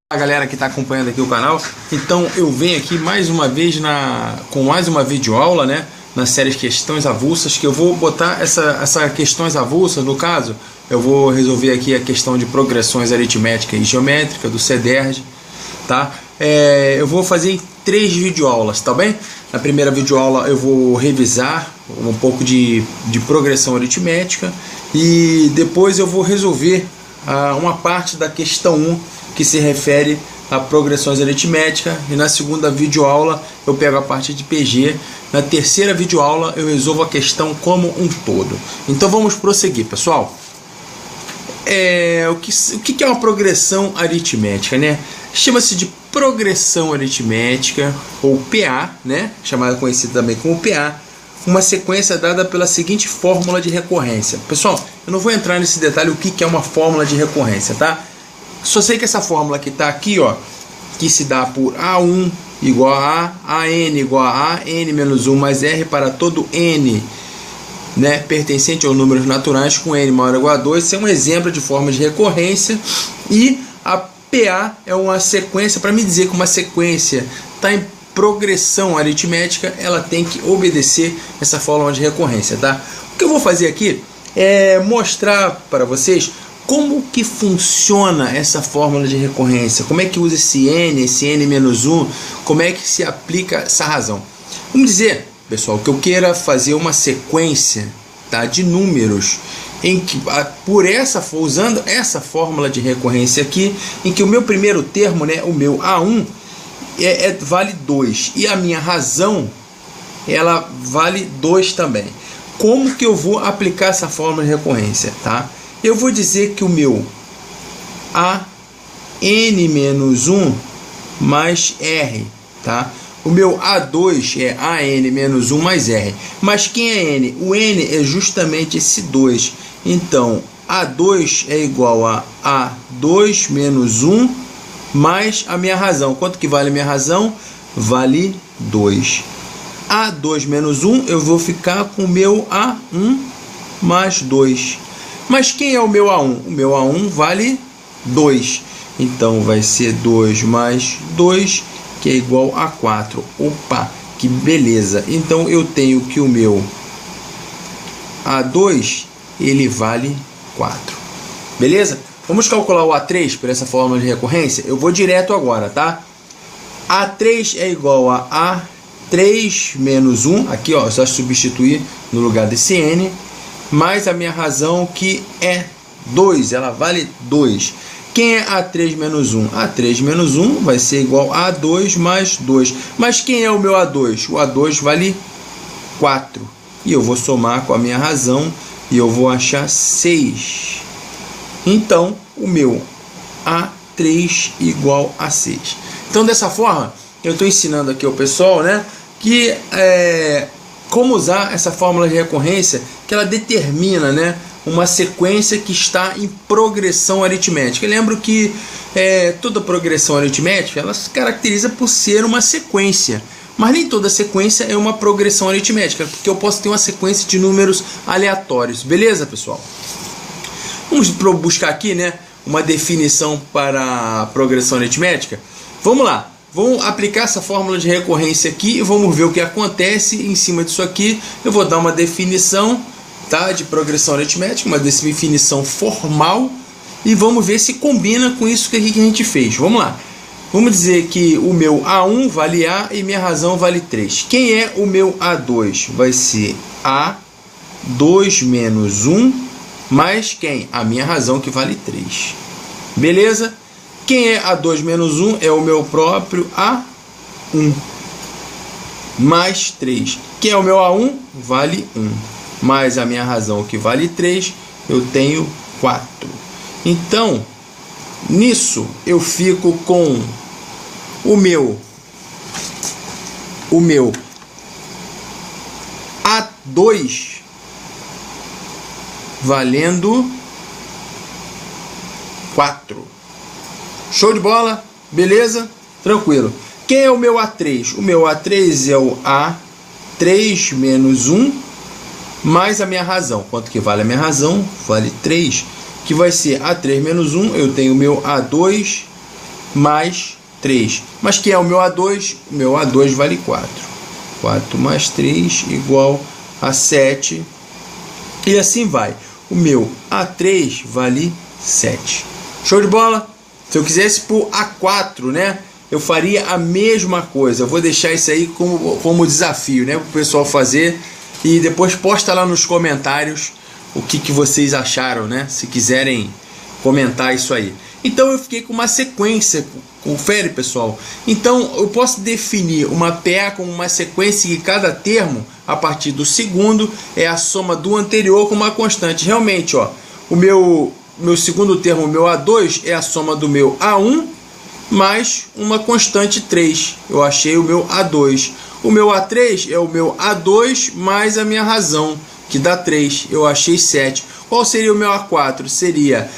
A galera que está acompanhando aqui o canal, então eu venho aqui mais uma vez com mais uma videoaula, né, na série Questões Avulsas, que eu vou botar essa questões avulsas. No caso, eu vou resolver aqui a questão de progressões aritmética e geométrica do CEDERJ, tá? Eu vou fazer em 3 videoaulas, tá bem? Na primeira videoaula eu vou revisar um pouco de progressão aritmética e depois eu vou resolver uma parte da questão 1 que se refere a progressões aritméticas, e na segunda videoaula eu pego a parte de PG. Na terceira videoaula eu resolvo a questão como um todo. Então vamos prosseguir, pessoal. O que é uma progressão aritmética, né? Chama-se de progressão aritmética, ou PA, né? Conhecida também como PA, uma sequência dada pela seguinte fórmula de recorrência. Pessoal, eu não vou entrar nesse detalhe o que é uma fórmula de recorrência, tá? Só sei que essa fórmula que está aqui, ó, que se dá por A1 igual a AN igual a N menos 1 mais R para todo N, né, pertencente aos números naturais com N maior ou igual a 2, isso é um exemplo de forma de recorrência. E a PA é uma sequência, para me dizer que uma sequência está em progressão aritmética, ela tem que obedecer essa fórmula de recorrência, tá? O que eu vou fazer aqui é mostrar para vocês como que funciona essa fórmula de recorrência, como é que usa esse N menos 1, como é que se aplica essa razão. Vamos dizer, pessoal, que eu queira fazer uma sequência, tá, de números, em que, usando essa fórmula de recorrência aqui, em que o meu primeiro termo, né, o meu A1, vale 2, e a minha razão, ela vale 2 também. Como que eu vou aplicar essa fórmula de recorrência, tá? Eu vou dizer que o meu AN menos 1 mais R, tá? O meu A2 é AN menos 1 mais R. Mas quem é N? O N é justamente esse 2. Então, A2 é igual a A2 menos 1 mais a minha razão. Quanto que vale a minha razão? Vale 2. A2 menos 1, eu vou ficar com o meu A1 mais 2. Mas quem é o meu A1? O meu A1 vale 2. Então vai ser 2 mais 2, que é igual a 4. Opa, que beleza. Então eu tenho que o meu A2, ele vale 4. Beleza? Vamos calcular o A3 por essa fórmula de recorrência? Eu vou direto agora, tá? A3 é igual a A3 menos 1. Aqui, ó, só substituir no lugar desse N. Mais a minha razão, que é 2, ela vale 2. Quem é A3 menos 1? A3 menos 1 vai ser igual a A2 mais 2. Mas quem é o meu A2? O A2 vale 4. E eu vou somar com a minha razão e eu vou achar 6. Então, o meu A3 igual a 6. Então, dessa forma, eu estou ensinando aqui ao pessoal, né, que como usar essa fórmula de recorrência, que ela determina, né, uma sequência que está em progressão aritmética. Eu lembro que toda progressão aritmética ela se caracteriza por ser uma sequência, mas nem toda sequência é uma progressão aritmética, porque eu posso ter uma sequência de números aleatórios. Beleza, pessoal? Vamos buscar aqui, né, uma definição para a progressão aritmética. Vamos lá. Vamos aplicar essa fórmula de recorrência aqui e vamos ver o que acontece em cima disso aqui. Eu vou dar uma definição, tá, de progressão aritmética, uma definição formal, e vamos ver se combina com isso que a gente fez. Vamos lá. Vamos dizer que o meu A1 vale A e minha razão vale 3. Quem é o meu A2? Vai ser A2 menos 1 mais quem? A minha razão, que vale 3. Beleza? Quem é A2 menos 1? É o meu próprio A1 mais 3. Quem é o meu A1? Vale 1. Mais a minha razão, que vale 3, eu tenho 4. Então, nisso, eu fico com o meu A2 valendo 4. Show de bola? Beleza? Tranquilo. Quem é o meu A3? O meu A3 é o A3 menos 1 mais a minha razão. Quanto que vale a minha razão? Vale 3. Que vai ser A3 menos 1. Eu tenho o meu A2 mais 3. Mas que é o meu A2? O meu A2 vale 4. 4 mais 3 igual a 7. E assim vai. O meu A3 vale 7. Show de bola? Se eu quisesse por A4, né? Eu faria a mesma coisa. Eu vou deixar isso aí como desafio, né? Para o pessoal fazer. E depois posta lá nos comentários o que vocês acharam, né? Se quiserem comentar isso aí. Então eu fiquei com uma sequência. Confere, pessoal. Então eu posso definir uma PA como uma sequência que cada termo, a partir do segundo, é a soma do anterior com uma constante. Realmente, ó, o meu segundo termo, o meu A2, é a soma do meu A1 mais uma constante 3. Eu achei o meu A2. O meu A3 é o meu A2 mais a minha razão, que dá 3. Eu achei 7. Qual seria o meu A4? Seria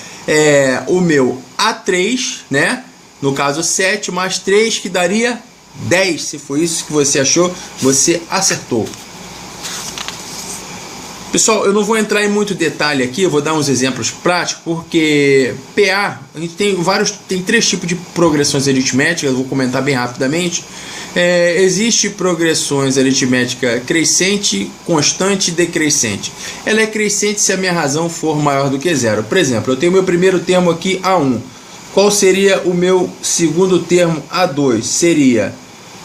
o meu A3, né? No caso 7 mais 3, que daria 10. Se foi isso que você achou, você acertou. Pessoal, eu não vou entrar em muito detalhe aqui, eu vou dar uns exemplos práticos, porque PA, a gente tem 3 tipos de progressões aritméticas, eu vou comentar bem rapidamente. Existe progressões aritmética crescente, constante e decrescente. Ela é crescente se a minha razão for maior do que 0. Por exemplo, eu tenho meu primeiro termo aqui, A1. Qual seria o meu segundo termo, A2? Seria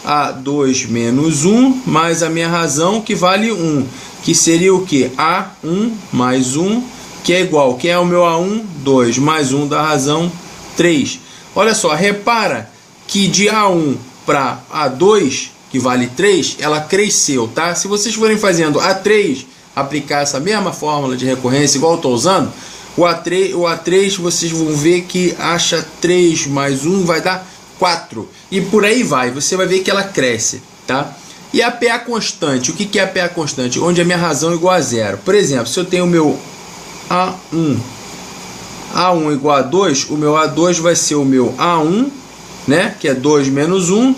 A2 menos 1 mais a minha razão, que vale 1. Que seria o que? A1 mais 1, que é igual. Quem é o meu A1? 2 mais 1 da razão, 3. Olha só, repara que de A1 para A2, que vale 3, ela cresceu, tá? Se vocês forem fazendo A3, aplicar essa mesma fórmula de recorrência, igual eu estou usando, o A3 vocês vão ver que acha 3 mais 1 vai dar 4. E por aí vai, você vai ver que ela cresce, tá? E a PA constante, o que é a PA constante? Onde a minha razão é igual a 0. Por exemplo, se eu tenho o meu A1 igual a 2, o meu A2 vai ser o meu A1, né? Que é 2 menos 1,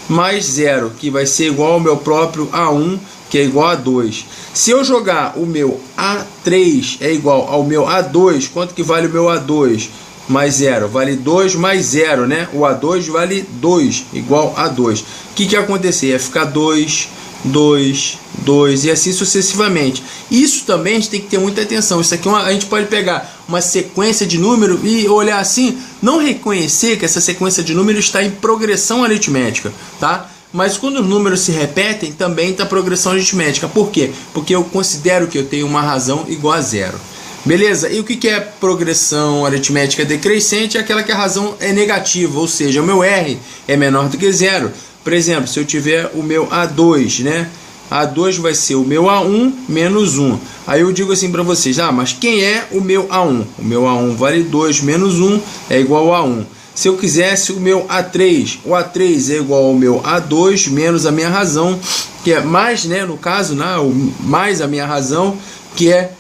mais 0, que vai ser igual ao meu próprio A1, que é igual a 2. Se eu jogar o meu A3 é igual ao meu A2, quanto que vale o meu A2? Mais 0, vale 2 mais 0, né? O A2 vale 2, igual a 2. O que ia acontecer? Ia ficar 2, 2, 2 e assim sucessivamente. Isso também a gente tem que ter muita atenção. Isso aqui a gente pode pegar uma sequência de números e olhar assim, não reconhecer que essa sequência de números está em progressão aritmética, tá? Mas quando os números se repetem, também está progressão aritmética. Por quê? Porque eu considero que eu tenho uma razão igual a 0. Beleza? E o que é progressão aritmética decrescente? É aquela que a razão é negativa, ou seja, o meu R é menor do que 0. Por exemplo, se eu tiver o meu A2, né? A2 vai ser o meu A1 menos 1. Aí eu digo assim para vocês, mas quem é o meu A1? O meu A1 vale 2 menos 1 é igual a 1. Se eu quisesse o meu A3, o A3 é igual ao meu A2 menos a minha razão, que é mais, né? No caso, né? Mais a minha razão, que é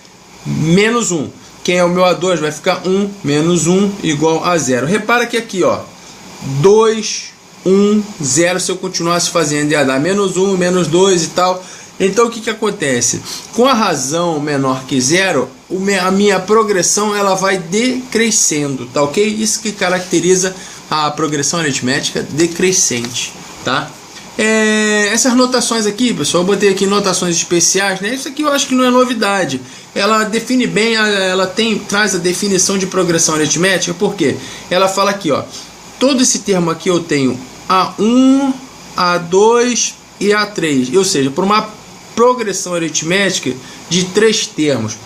menos 1. Quem é o meu A2 vai ficar 1 menos 1 igual a 0. Repara que aqui, ó, 2, 1, 0, se eu continuasse fazendo ia dar menos 1, menos 2 e tal. Então o que acontece? Com a razão menor que 0, a minha progressão ela vai decrescendo, tá ok? Isso que caracteriza a progressão aritmética decrescente, tá? Essas notações aqui, pessoal, eu botei aqui notações especiais, né? Isso aqui eu acho que não é novidade. Ela define bem, traz a definição de progressão aritmética, porque ela fala aqui, ó, todo esse termo aqui eu tenho A1, A2 e A3, ou seja, por uma progressão aritmética de 3 termos.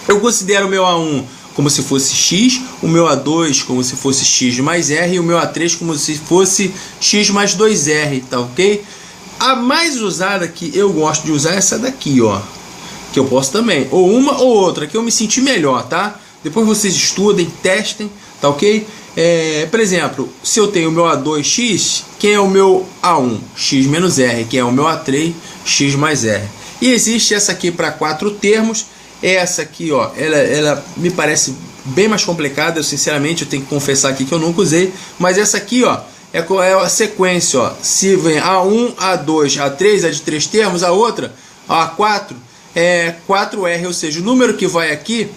Eu considero o meu A1 como se fosse x, o meu A2 como se fosse x mais r e o meu A3 como se fosse x mais 2r, tá ok? A mais usada que eu gosto de usar é essa daqui, ó, que eu posso também, ou uma ou outra, que eu me senti melhor, tá? Depois vocês estudem, testem, tá ok? Por exemplo, se eu tenho o meu A2x, quem é o meu A1? X menos r, quem é o meu A3? X mais r. E existe essa aqui para 4 termos. Essa aqui, ó, ela me parece bem mais complicada. Eu sinceramente eu tenho que confessar aqui que eu nunca usei. Mas essa aqui, ó, é a sequência, ó. Se vem A1, A2, A3, é de 3 termos, a outra, a A4, é 4R, ou seja, o número que vai aqui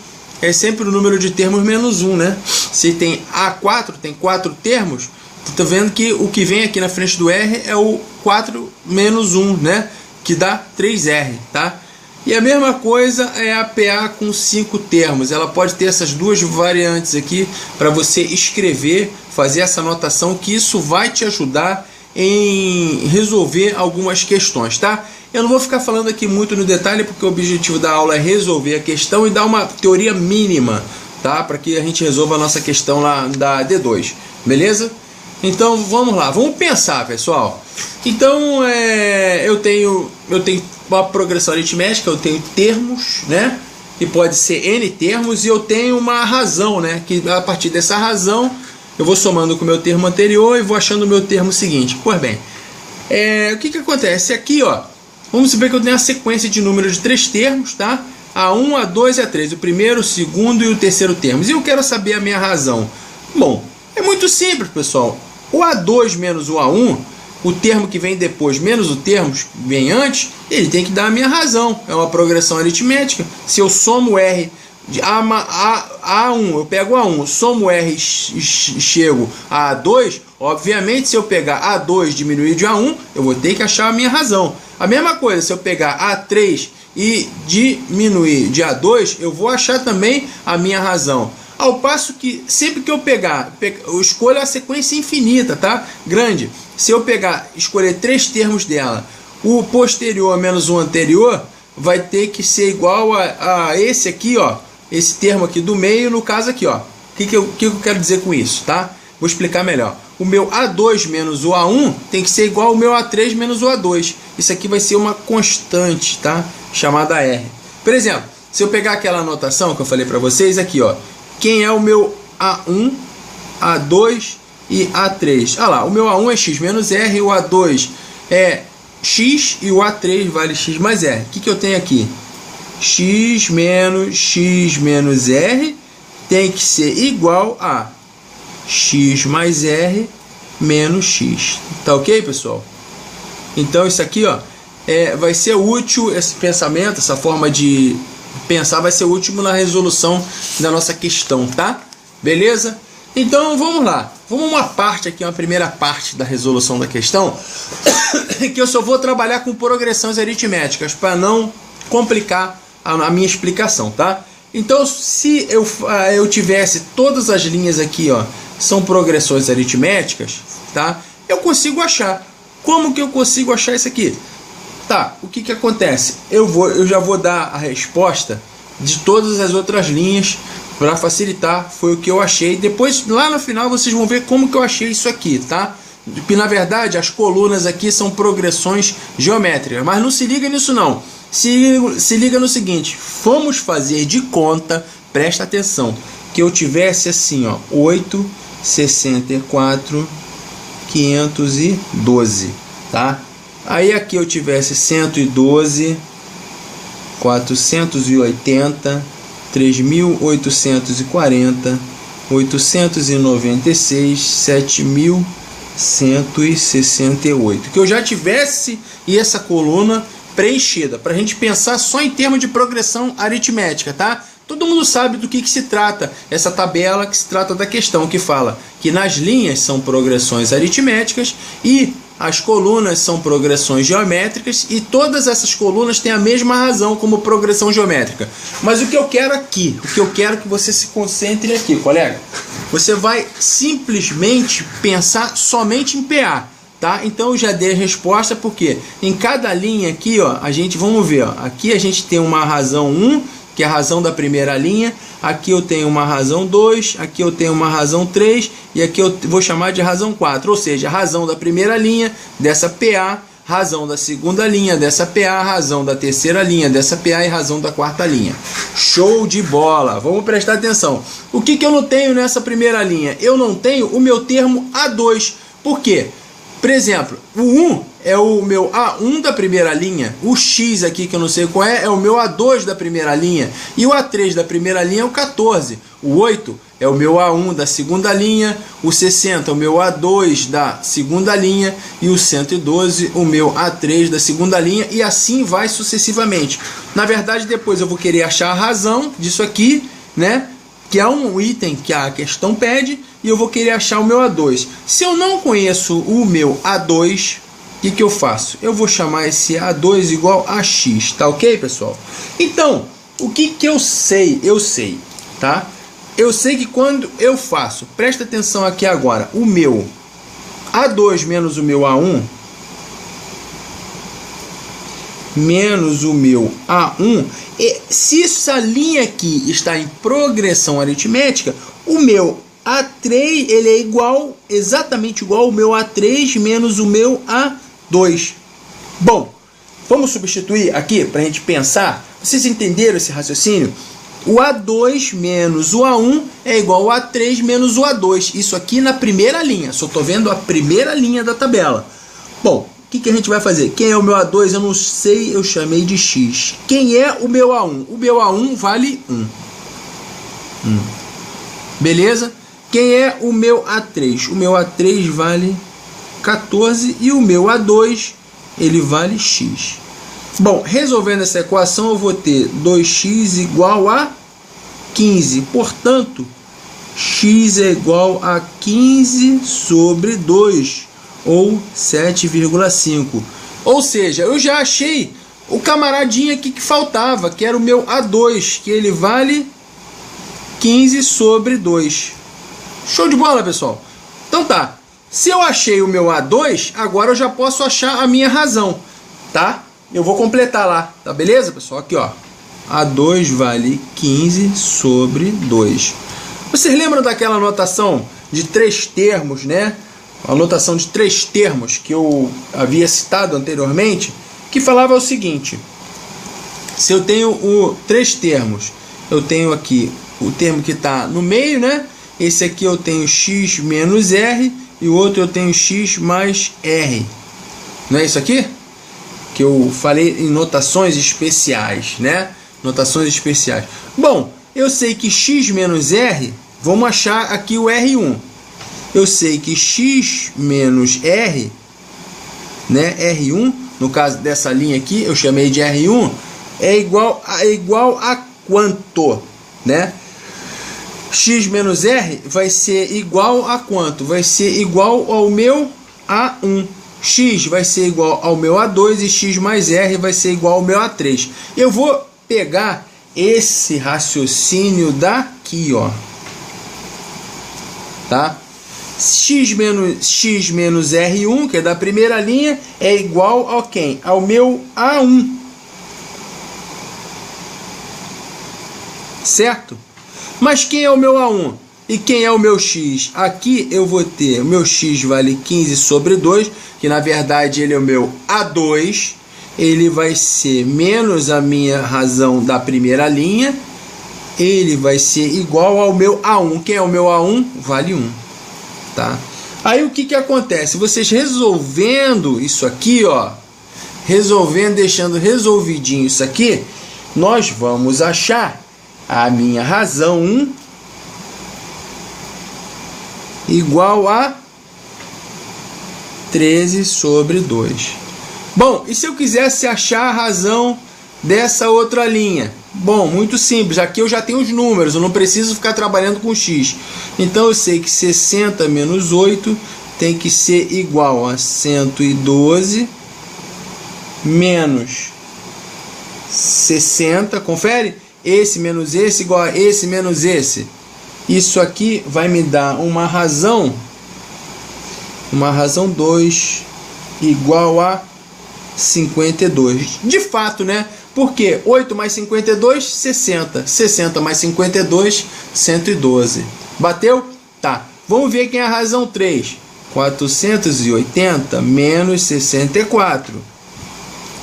é sempre o número de termos menos 1, né? Se tem A4, tem 4 termos, tu tá vendo que o que vem aqui na frente do R é o 4 menos 1, né? Que dá 3R, tá? E a mesma coisa é a PA com 5 termos. Ela pode ter essas duas variantes aqui para você escrever, fazer essa anotação, que isso vai te ajudar em resolver algumas questões, tá? Eu não vou ficar falando aqui muito no detalhe, porque o objetivo da aula é resolver a questão e dar uma teoria mínima, tá? Para que a gente resolva a nossa questão lá da D2, beleza? Então vamos lá, vamos pensar, pessoal. Então eu tenho uma progressão aritmética, eu tenho termos, né? E pode ser N termos, e eu tenho uma razão, né? Que a partir dessa razão eu vou somando com o meu termo anterior e vou achando o meu termo seguinte. Pois bem, o que acontece aqui, ó? Vamos supor que eu tenho a sequência de números de 3 termos, tá? A1, A2 e A3, o primeiro, o segundo e o terceiro termos. E eu quero saber a minha razão. Bom, é muito simples, pessoal. O A2 menos o A1, o termo que vem depois menos o termo que vem antes, ele tem que dar a minha razão. É uma progressão aritmética. Se eu somo R de A1, eu pego A1, somo R e chego a A2, obviamente se eu pegar A2 diminuir de A1, eu vou ter que achar a minha razão. A mesma coisa, se eu pegar A3 e diminuir de A2, eu vou achar também a minha razão. Ao passo que sempre que eu eu escolho a sequência infinita, tá? Grande. Se eu escolher 3 termos dela, o posterior menos o anterior vai ter que ser igual a esse aqui, ó. Esse termo aqui do meio, no caso aqui, ó. O que eu quero dizer com isso, tá? Vou explicar melhor. O meu A2 menos o A1 tem que ser igual ao meu A3 menos o A2. Isso aqui vai ser uma constante, tá? Chamada R. Por exemplo, se eu pegar aquela anotação que eu falei para vocês aqui, ó. Quem é o meu A1, A2 e A3? Olha lá, o meu A1 é x menos R, o A2 é x e o A3 vale x mais R. O que eu tenho aqui? X menos R tem que ser igual a x mais R menos x. Tá ok, pessoal? Então isso aqui, ó, vai ser útil, esse pensamento, essa forma de pensar vai ser útil na resolução da nossa questão, tá? Beleza? Então vamos lá. Vamos uma parte aqui, uma primeira parte da resolução da questão, que eu só vou trabalhar com progressões aritméticas para não complicar a minha explicação, tá? Então, se eu tivesse todas as linhas aqui, ó, são progressões aritméticas, tá? Eu consigo achar. Como que eu consigo achar isso aqui? Tá, o que acontece? Eu já vou dar a resposta de todas as outras linhas para facilitar. Foi o que eu achei. Depois, lá no final, vocês vão ver como que eu achei isso aqui, tá? Que na verdade as colunas aqui são progressões geométricas, mas não se liga nisso não. Se liga no seguinte: vamos fazer de conta, presta atenção, que eu tivesse assim, ó, 8, 64, 512, tá? Aí aqui eu tivesse 112, 480, 3.840, 896, 7.168. Que eu já tivesse essa coluna preenchida, para a gente pensar só em termos de progressão aritmética, tá? Todo mundo sabe do que se trata essa tabela, que se trata da questão que fala que nas linhas são progressões aritméticas e as colunas são progressões geométricas, e todas essas colunas têm a mesma razão como progressão geométrica. Mas o que eu quero aqui, o que eu quero que você se concentre aqui, colega, você vai simplesmente pensar somente em PA, tá? Então eu já dei a resposta, porque em cada linha aqui, ó, vamos ver, ó, aqui a gente tem uma razão 1, que é a razão da primeira linha. Aqui eu tenho uma razão 2, aqui eu tenho uma razão 3 e aqui eu vou chamar de razão 4, ou seja, a razão da primeira linha dessa PA, razão da segunda linha dessa PA, razão da terceira linha dessa PA e razão da quarta linha. Show de bola! Vamos prestar atenção. O que eu não tenho nessa primeira linha? Eu não tenho o meu termo A2. Por quê? Por exemplo, o 1 é o meu A1 da primeira linha, o X aqui que eu não sei qual é o meu A2 da primeira linha, e o A3 da primeira linha é o 14, o 8 é o meu A1 da segunda linha, o 60 é o meu A2 da segunda linha e o 112 o meu A3 da segunda linha, e assim vai sucessivamente. Na verdade, depois eu vou querer achar a razão disso aqui, né? Que é um item que a questão pede, e eu vou querer achar o meu A2. Se eu não conheço o meu A2, o que eu faço? Eu vou chamar esse A2 igual a X, tá ok, pessoal? Então, o que eu sei? Eu sei, tá? Eu sei que quando eu faço, presta atenção aqui agora, o meu A2 menos o meu A1, menos o meu A1, e se essa linha aqui está em progressão aritmética, o meu A3 ele é igual, exatamente igual ao meu A3 menos o meu A2. Bom, vamos substituir aqui para a gente pensar. Vocês entenderam esse raciocínio? O A2 menos o A1 é igual ao A3 menos o A2. Isso aqui na primeira linha. Só estou vendo a primeira linha da tabela. Bom, o que a gente vai fazer? Quem é o meu A2? Eu não sei, eu chamei de X. Quem é o meu A1? O meu A1 vale 1. Beleza? Quem é o meu A3? O meu A3 vale 14 e o meu A2 ele vale X. Bom, resolvendo essa equação eu vou ter 2x igual a 15. Portanto, x é igual a 15 sobre 2, ou 7,5. Ou seja, eu já achei o camaradinho aqui que faltava, que era o meu A2, que ele vale 15 sobre 2. Show de bola, pessoal? Então tá. Se eu achei o meu A2, agora eu já posso achar a minha razão, tá? Eu vou completar lá, tá beleza, pessoal? Aqui, ó. A2 vale 15 sobre 2. Vocês lembram daquela notação de 3 termos, né? A notação de 3 termos que eu havia citado anteriormente, que falava o seguinte: se eu tenho 3 termos, eu tenho aqui o termo que está no meio, né? Esse aqui eu tenho x menos r e o outro eu tenho x mais r. Não é isso aqui? Que eu falei em notações especiais, né? Notações especiais. Bom, eu sei que x menos r, vamos achar aqui o R1. Eu sei que x menos r, né? R1, no caso dessa linha aqui, eu chamei de R1, é igual a quanto, né? X menos r vai ser igual a quanto? Vai ser igual ao meu A1. X vai ser igual ao meu A2 e x mais r vai ser igual ao meu A3. Eu vou pegar esse raciocínio daqui, ó. Tá? X menos R1, que é da primeira linha, é igual ao quem? Ao meu A1. Certo? Mas quem é o meu A1? E quem é o meu x? Aqui eu vou ter o meu x vale 15 sobre 2, que na verdade ele é o meu A2. Ele vai ser menos a minha razão da primeira linha. Ele vai ser igual ao meu A1. Quem é o meu A1? Vale 1. Tá? Aí o que acontece? Vocês resolvendo isso aqui, ó, resolvendo, deixando resolvidinho isso aqui, nós vamos achar a minha razão 1 igual a 13 sobre 2. Bom, e se eu quisesse achar a razão dessa outra linha? Bom, muito simples, aqui eu já tenho os números, eu não preciso ficar trabalhando com x. Então eu sei que 60 menos 8 tem que ser igual a 112 menos 60, confere? Esse menos esse igual a esse menos esse. Isso aqui vai me dar uma razão 2 igual a 52. De fato, né? Porque 8 mais 52, 60. 60 mais 52, 112. Bateu? Tá. Vamos ver quem é a razão 3. 480 menos 64.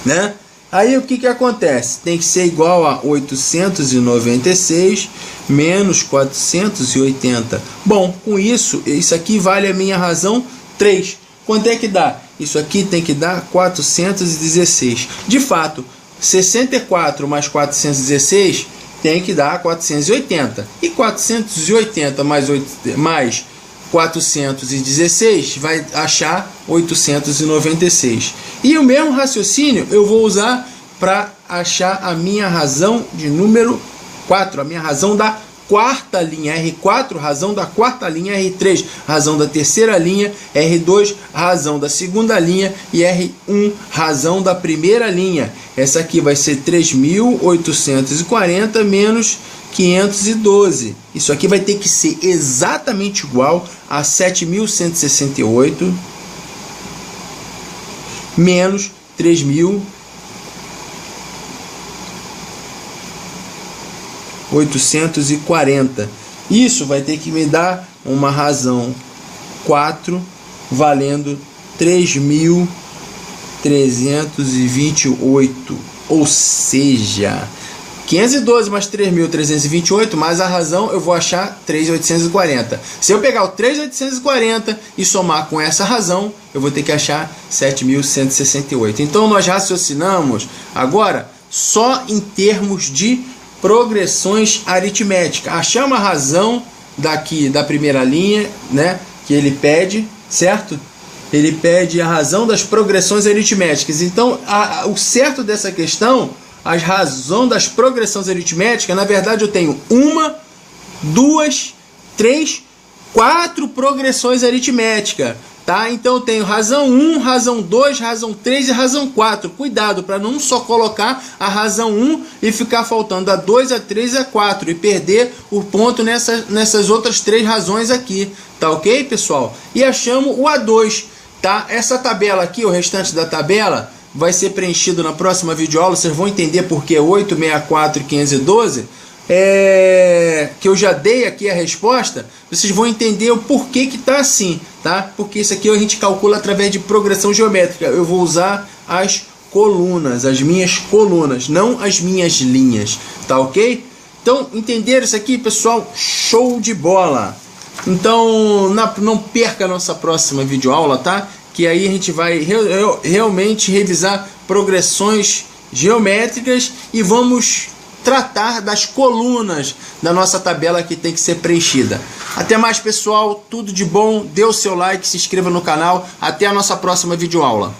Né? Aí o que acontece? Tem que ser igual a 896 menos 480. Bom, com isso, isso aqui vale a minha razão 3. Quanto é que dá? Isso aqui tem que dar 416. De fato, 64 mais 416 tem que dar 480. E 480 mais 416 vai achar 896. E o mesmo raciocínio eu vou usar para achar a minha razão de número 4, a minha razão da quarta linha, R4, razão da quarta linha, R3, razão da terceira linha, R2, razão da segunda linha e R1, razão da primeira linha. Essa aqui vai ser 3.840 menos 512. Isso aqui vai ter que ser exatamente igual a 7.168 menos 3.840. Isso vai ter que me dar uma razão 4 valendo 3.328, ou seja, 512 mais 3.328 mais a razão, eu vou achar 3.840. Se eu pegar o 3.840 e somar com essa razão, eu vou ter que achar 7.168. Então nós raciocinamos agora só em termos de progressões aritméticas. Achamos a razão daqui da primeira linha, né, que ele pede, certo? Ele pede a razão das progressões aritméticas. Então, o certo dessa questão, a razão das progressões aritméticas, na verdade eu tenho 1, 2, 3, 4 progressões aritméticas, tá? Então eu tenho razão 1, razão 2, razão 3 e razão 4. Cuidado para não só colocar a razão 1 e ficar faltando a 2, a 3 e a 4 e perder o ponto nessas outras 3 razões aqui, tá ok, pessoal? E achamos o A2, tá? Essa tabela aqui, o restante da tabela, vai ser preenchido na próxima videoaula. Vocês vão entender porque 8, 64 e 512, que eu já dei aqui a resposta. Vocês vão entender o porquê que está assim, tá? Porque isso aqui a gente calcula através de progressão geométrica. Eu vou usar as colunas, as minhas colunas, não as minhas linhas, tá ok? Então, entenderam isso aqui, pessoal? Show de bola! Então, não perca a nossa próxima videoaula, tá? Que aí a gente vai realmente revisar progressões geométricas e vamos tratar das colunas da nossa tabela que tem que ser preenchida. Até mais, pessoal, tudo de bom, dê o seu like, se inscreva no canal, até a nossa próxima videoaula.